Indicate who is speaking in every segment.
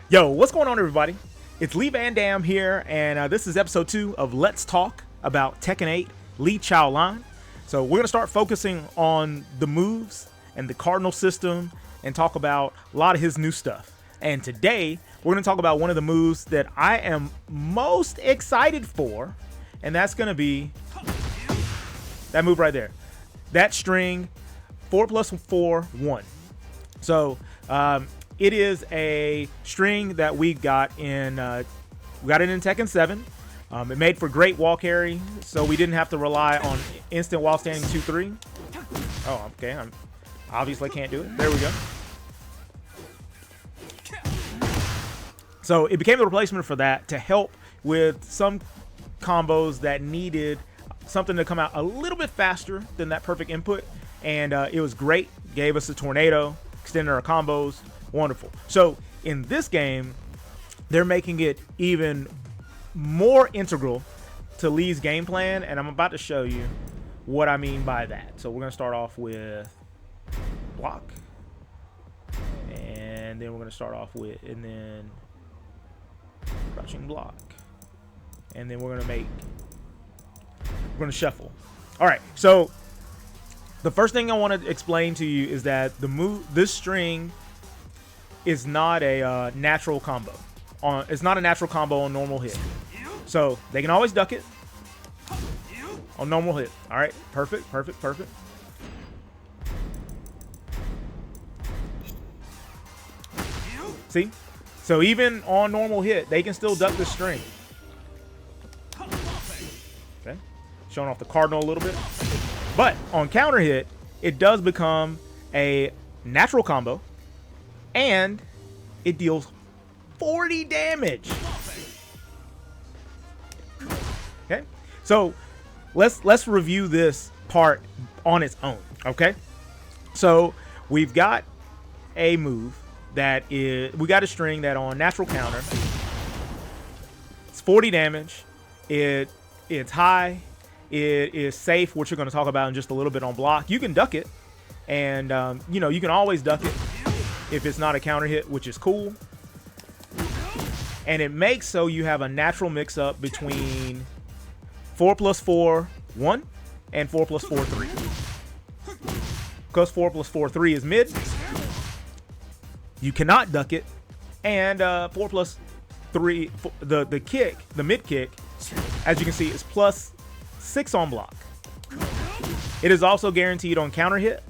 Speaker 1: Yo, what's going on, everybody? It's Lee Van Dam here, and this is episode 2 of Let's Talk about Tekken 8 Lee Chaolan. So we're going to start focusing on the moves and the cardinal system and talk about a lot of his new stuff. And today, we're going to talk about one of the moves that I am most excited for, and that's going to be that move right there. That string, 4+4, 1. So, it is a string that we got it in Tekken 7. It made for great wall carry, so we didn't have to rely on instant while standing 2-3. Oh, okay. I obviously can't do it. There we go. So it became the replacement for that to help with some combos that needed something to come out a little bit faster than that perfect input. And it was great. Gave us a tornado, extended our combos. Wonderful. So in this game, they're making it even more integral to Lee's game plan, and I'm about to show you what I mean by that. So we're going to start off with block, and then we're going to start off with, and then crouching block, and then we're going to shuffle. All right, so the first thing I want to explain to you is that this string is not a natural combo. It's not a natural combo on normal hit. So they can always duck it on normal hit. All right, perfect, perfect, perfect. See? So even on normal hit, they can still duck this string. Okay, showing off the cardinal a little bit. But on counter hit, it does become a natural combo, and it deals 40 damage. Okay, so let's review this part on its own. Okay, so we've got a move we got a string that on natural counter, it's 40 damage. It's high. It is safe, which we're going to talk about in just a little bit on block. You can duck it, and you can always duck it if it's not a counter hit, which is cool. And it makes so you have a natural mix-up between 4+4, 1 and 4+4, 3. Because 4+4, 3 is mid, you cannot duck it. And 4+3, the kick, the mid kick, as you can see, is +6 on block. It is also guaranteed on counter hit.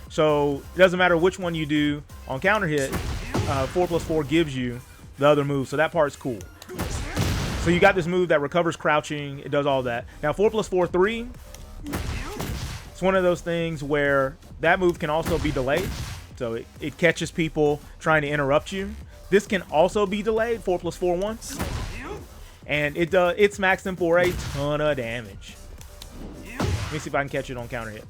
Speaker 1: So it doesn't matter which one you do on counter hit, 4+4 gives you the other move. So that part's cool. So you got this move that recovers crouching. It does all that. Now 4+4, 3. It's one of those things where that move can also be delayed. So it catches people trying to interrupt you. This can also be delayed, 4+4, 1. And it's maxed in for a ton of damage. Let me see if I can catch it on counter hit.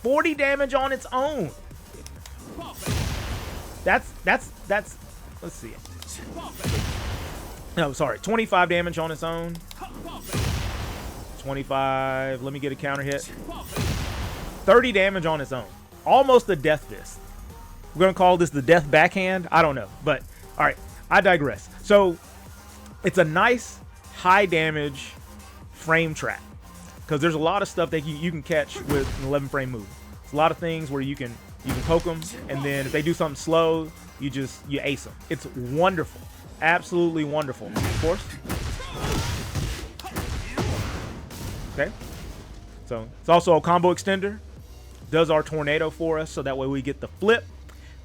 Speaker 1: 40 damage on its own. That's let's see. No, sorry, 25 damage on its own. 25. Let me get a counter hit. 30 damage on its own. Almost a death fist. We're gonna call this the death backhand. I don't know, but all right. I digress. So it's a nice high damage frame trap, because there's a lot of stuff that you can catch with an 11 frame move. It's a lot of things where you can poke them, and then if they do something slow, you ace them. It's wonderful, absolutely wonderful. Of course. Okay. So it's also a combo extender. Does our tornado for us, so that way we get the flip.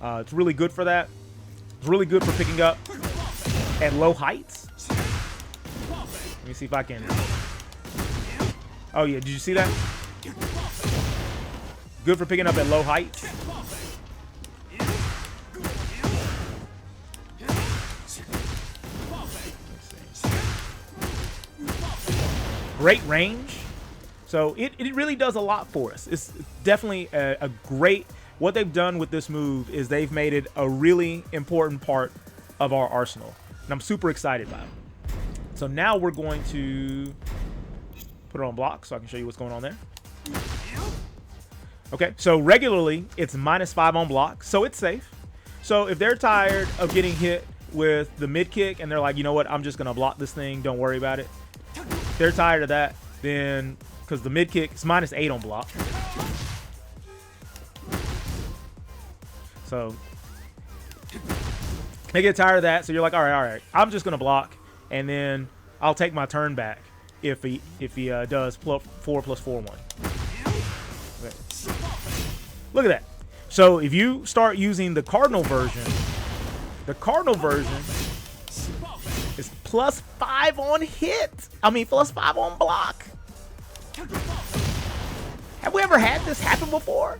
Speaker 1: It's really good for that. It's really good for picking up at low heights. Let me see if I can. Oh yeah, did you see that? Good for picking up at low heights. Great range. So it really does a lot for us. It's definitely a great. What they've done with this move is they've made it a really important part of our arsenal. And I'm super excited about it. So now we're going to put it on block so I can show you what's going on there. Okay, so regularly it's -5 on block, so it's safe. So if they're tired of getting hit with the mid kick and they're like, you know what, I'm just gonna block this thing, don't worry about it. If they're tired of that, then because the mid kick is -8 on block. So they get tired of that, so you're like, all right, I'm just gonna block, and then I'll take my turn back if he does 4+4 1. Okay. Look at that. So if you start using the cardinal version is +5 on hit. I mean +5 on block. Have we ever had this happen before?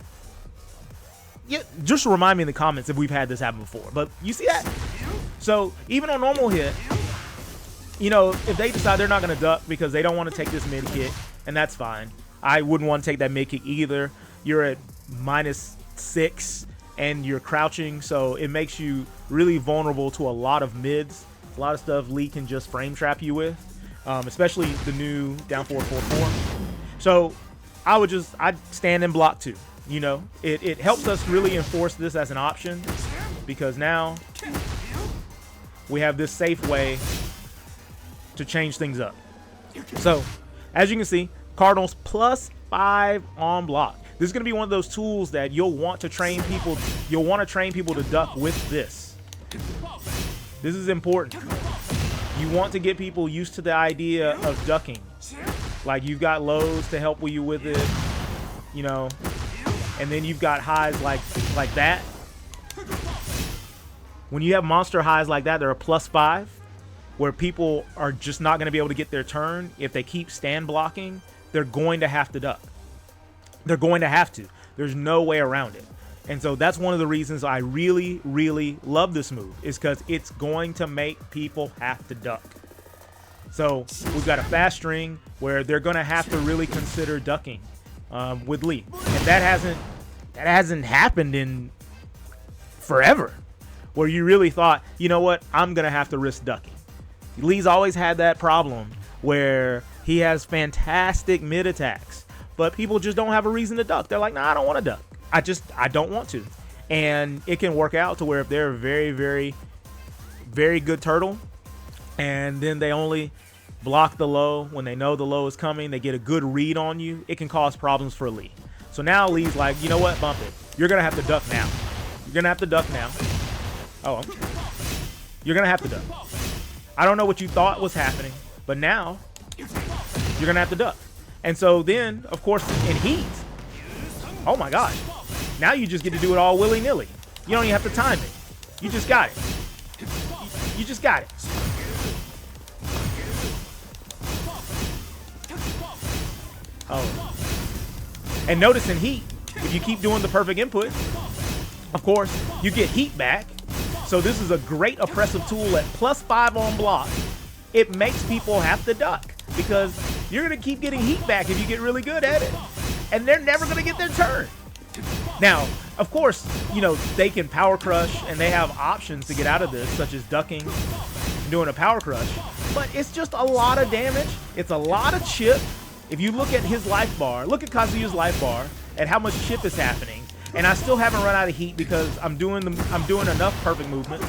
Speaker 1: Yeah, just remind me in the comments if we've had this happen before. But you see that? So even on normal hit, you know, if they decide they're not going to duck because they don't want to take this mid kick, and that's fine. I wouldn't want to take that mid kick either. You're at -6 and you're crouching, so it makes you really vulnerable to a lot of mids. A lot of stuff Lee can just frame trap you with, especially the new down 4-4-4. So I'd stand and block too. You know, it helps us really enforce this as an option, because now we have this safe way to change things up. So as you can see, Cardinals +5 on block. This is going to be one of those tools that you'll want to train people. You'll want to train people to duck with this. This is important. You want to get people used to the idea of ducking. Like, you've got lows to help you with it, you know, and then you've got highs like that. When you have monster highs like that, they're a +5, where people are just not going to be able to get their turn. If they keep stand blocking, they're going to have to duck. They're going to have to. There's no way around it. And so that's one of the reasons I really, really love this move, is because it's going to make people have to duck. So we've got a fast string where they're going to have to really consider ducking with Lee. And that hasn't happened in forever, where you really thought, you know what, I'm going to have to risk ducking. Lee's always had that problem where he has fantastic mid attacks, but people just don't have a reason to duck. They're like, nah, I don't want to duck. I don't want to. And it can work out to where if they're a very, very, very good turtle, and then they only block the low when they know the low is coming, they get a good read on you, it can cause problems for Lee. So now Lee's like, you know what, bump it. You're going to have to duck now. You're going to have to duck now. Oh, you're going to have to duck. I don't know what you thought was happening, but now you're going to have to duck. And so then, of course, in heat, oh my gosh, now you just get to do it all willy-nilly. You don't even have to time it. You just got it. You just got it. Oh. And notice in heat, if you keep doing the perfect input, of course, you get heat back. So this is a great oppressive tool at +5 on block. It makes people have to duck, because you're going to keep getting heat back if you get really good at it. And they're never going to get their turn. Now, of course, you know, they can power crush, and they have options to get out of this, such as ducking and doing a power crush. But it's just a lot of damage. It's a lot of chip. If you look at his life bar, look at Kazuya's life bar, and how much chip is happening. And I still haven't run out of heat because I'm doing enough perfect movement.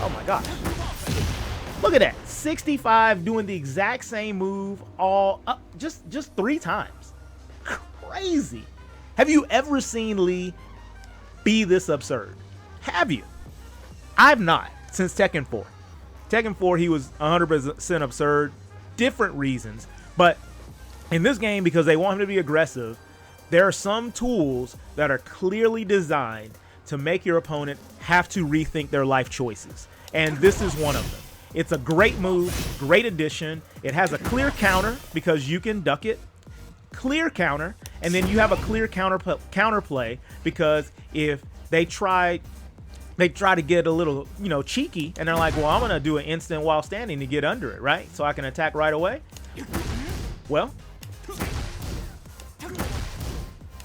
Speaker 1: Oh my gosh. Look at that. 65 doing the exact same move all up just 3 times. Crazy. Have you ever seen Lee be this absurd? Have you? I've not, since Tekken 4. Tekken 4, he was 100% absurd. Different reasons. But in this game, because they want him to be aggressive, there are some tools that are clearly designed to make your opponent have to rethink their life choices. And this is one of them. It's a great move, great addition. It has a clear counter because you can duck it. Clear counter. And then you have a clear counterplay because if they try to get a little, you know, cheeky, and they're like, well, I'm going to do an instant while standing to get under it, right? So I can attack right away. Well,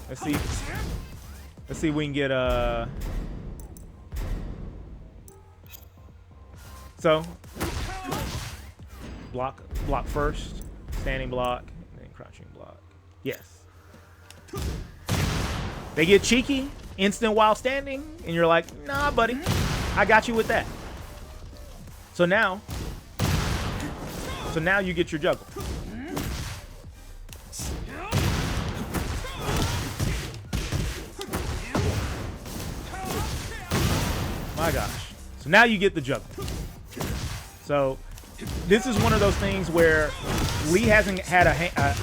Speaker 1: let's see if we can get so block first, standing block, and then crouching block. Yes. They get cheeky, instant while standing, and you're like, nah, buddy, I got you with that. So now you get your juggle. My gosh. So now you get the juggle. So this is one of those things where Lee hasn't had a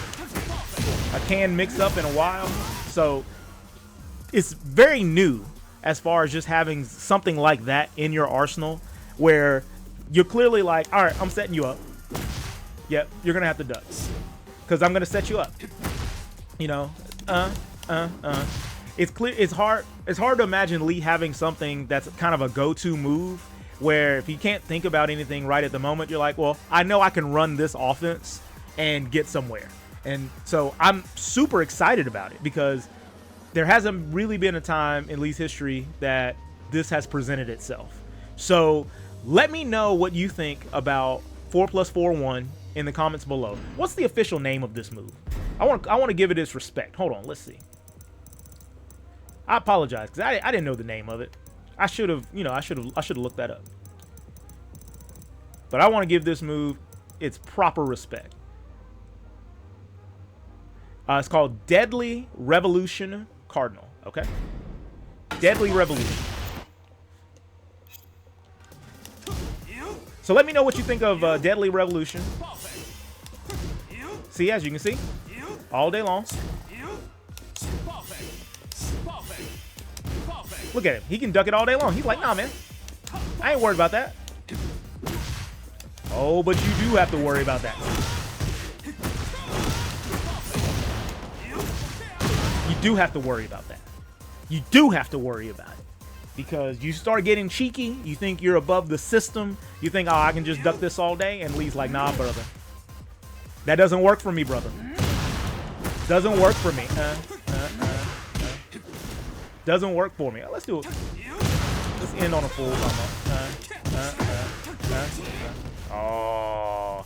Speaker 1: canned mix-up in a while. So it's very new as far as just having something like that in your arsenal where you're clearly like, all right, I'm setting you up. Yep, you're going to have to duck because I'm going to set you up. You know, It's clear. It's hard to imagine Lee having something that's kind of a go-to move where if you can't think about anything right at the moment, you're like, well, I know I can run this offense and get somewhere. And so I'm super excited about it because there hasn't really been a time in Lee's history that this has presented itself. So let me know what you think about 4+4-1 in the comments below. What's the official name of this move? I want to give it its respect. Hold on, let's see. I apologize because I didn't know the name of it. I should have, I should have looked that up. But I want to give this move its proper respect. It's called Deadly Revolution Cardinal. Okay, Deadly Revolution. So let me know what you think of Deadly Revolution. See, as you can see, all day long. Look at him. He can duck it all day long. He's like, nah, man. I ain't worried about that. Oh, but you do have to worry about that. You do have to worry about that. You do have to worry about it. Because you start getting cheeky. You think you're above the system. You think, oh, I can just duck this all day. And Lee's like, nah, brother. That doesn't work for me, brother. Doesn't work for me. Doesn't work for me. Let's do it. Let's end on a full combo. Oh.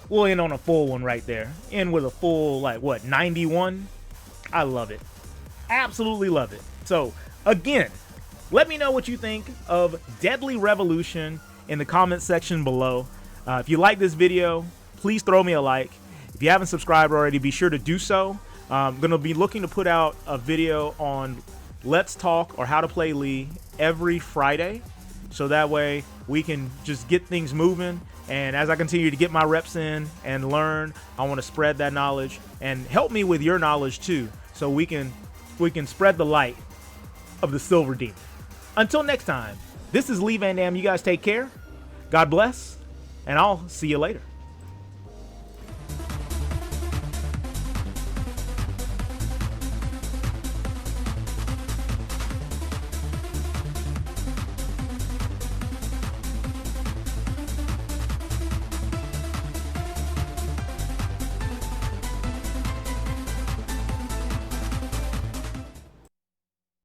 Speaker 1: We'll end on a full one right there. End with a full, like, what, 91? I love it. Absolutely love it. So, again, let me know what you think of Deadly Revolution in the comment section below. If you like this video, please throw me a like. If you haven't subscribed already, be sure to do so. I'm going to be looking to put out a video on Let's Talk or How to Play Lee every Friday. So that way we can just get things moving. And as I continue to get my reps in and learn, I want to spread that knowledge and help me with your knowledge too. So we can spread the light of the Silver Demon. Until next time, this is Lee Van Dam. You guys take care. God bless, and I'll see you later.